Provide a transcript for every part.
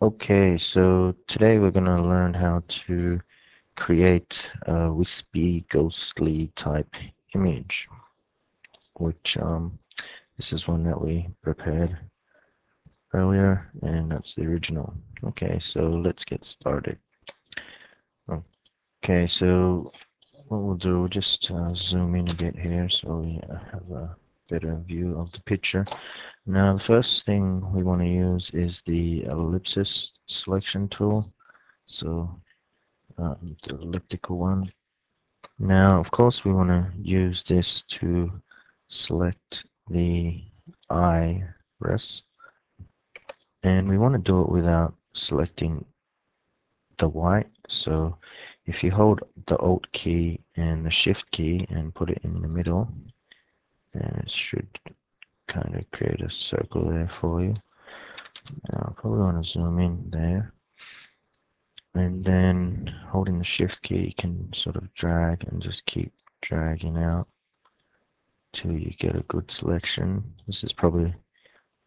Okay, so today we're going to learn how to create a wispy, ghostly type image, which this is one that we prepared earlier, and that's the original. Okay, so let's get started. Okay, so what we'll do, we'll just zoom in a bit here so we have a better view of the picture. Now, the first thing we want to use is the ellipsis selection tool. So the elliptical one. Now, of course, we want to use this to select the iris, and we want to do it without selecting the white. So if you hold the Alt key and the Shift key and put it in the middle, then it should kind of create a circle there for you. Now, I probably want to zoom in there. And then holding the Shift key, you can sort of drag and just keep dragging out till you get a good selection. This is probably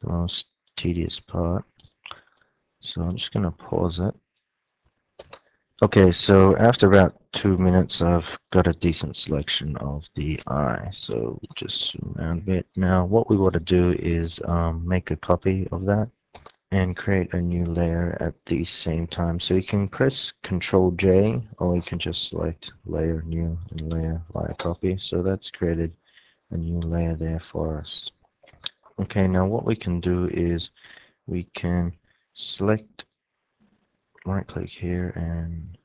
the most tedious part. So I'm just going to pause it. Okay, so after about 2 minutes, I've got a decent selection of the eye. So just zoom out a bit. Now, what we want to do is make a copy of that and create a new layer at the same time. So you can press Control J, or you can just select layer new and layer via copy. So that's created a new layer there for us. Okay, now what we can do is we can select, right click here and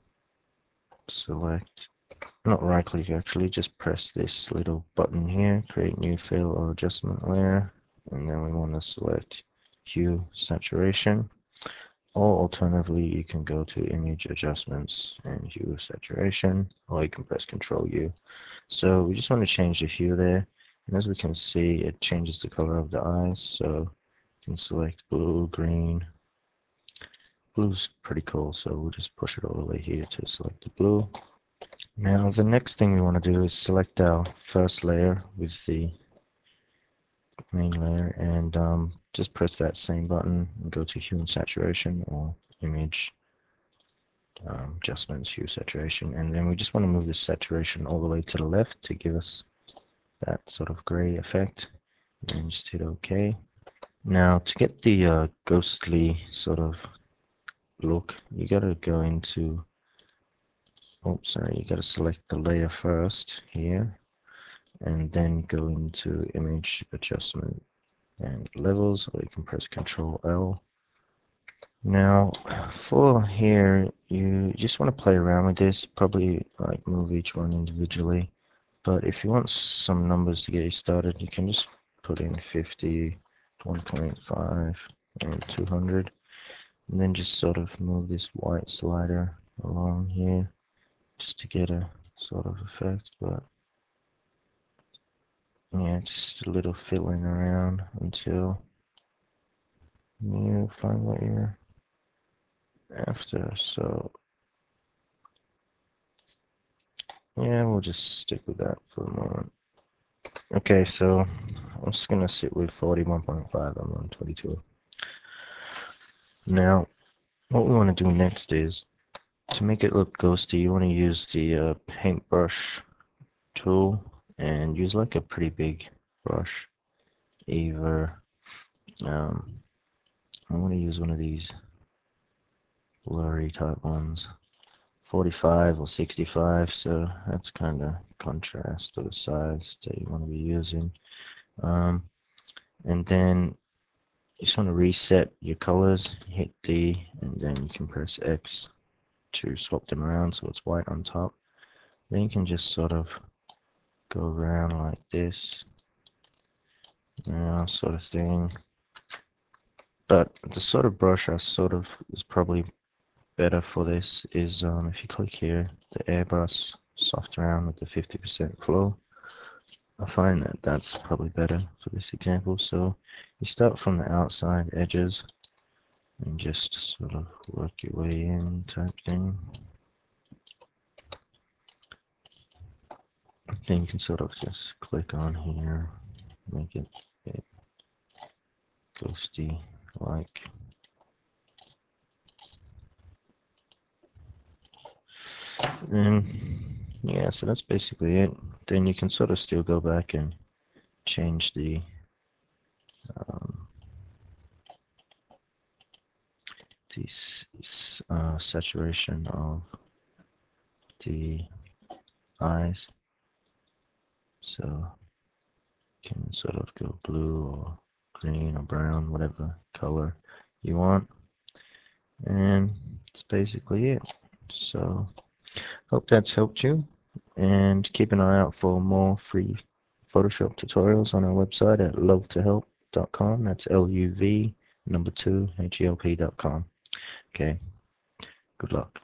select, not right click actually, just press this little button here, create new fill or adjustment layer, and then we want to select hue saturation. Or alternatively, you can go to image adjustments and hue saturation, or you can press Control U. So we just want to change the hue there, and as we can see, it changes the color of the eyes. So you can select blue, green. Blue's pretty cool, so we'll just push it all the way here to select the blue. Now the next thing we want to do is select our first layer with the main layer, and just press that same button and go to hue and saturation, or image adjustments, hue saturation, and then we just want to move the saturation all the way to the left to give us that sort of gray effect, and just hit OK. Now to get the ghostly sort of look, you gotta go into, you gotta select the layer first here, and then go into image adjustment and levels, or you can press Control L. Now for here, you just want to play around with this, probably like move each one individually, but if you want some numbers to get you started, you can just put in 50, 1.5 and 200, and then just sort of move this white slider along here just to get a sort of effect. But yeah, just a little fiddling around until you find what you're after. So yeah, we'll just stick with that for the moment. Okay, so I'm just gonna sit with 41.5. I'm on 22. Now, what we want to do next is, to make it look ghosty, you want to use the paintbrush tool and use like a pretty big brush. Either I want to use one of these blurry type ones, 45 or 65, so that's kind of contrast to the size that you want to be using. And then you just want to reset your colors, hit D, and then you can press X to swap them around so it's white on top. Then you can just sort of go around like this, sort of thing. But the sort of brush I sort of is probably better for this is if you click here, the airbrush soft round with the 50% flow. I find that that's probably better for this example. So you start from the outside edges and just sort of work your way in type thing. Then you can sort of just click on here, make it a bit ghosty like. And yeah, so that's basically it. Then you can sort of still go back and change the um, saturation of the eyes. So you can sort of go blue or green or brown, whatever color you want. And that's basically it. So hope that's helped you. And keep an eye out for more free Photoshop tutorials on our website at love2help.com. That's LUV number 2 HELP.com. Okay, good luck.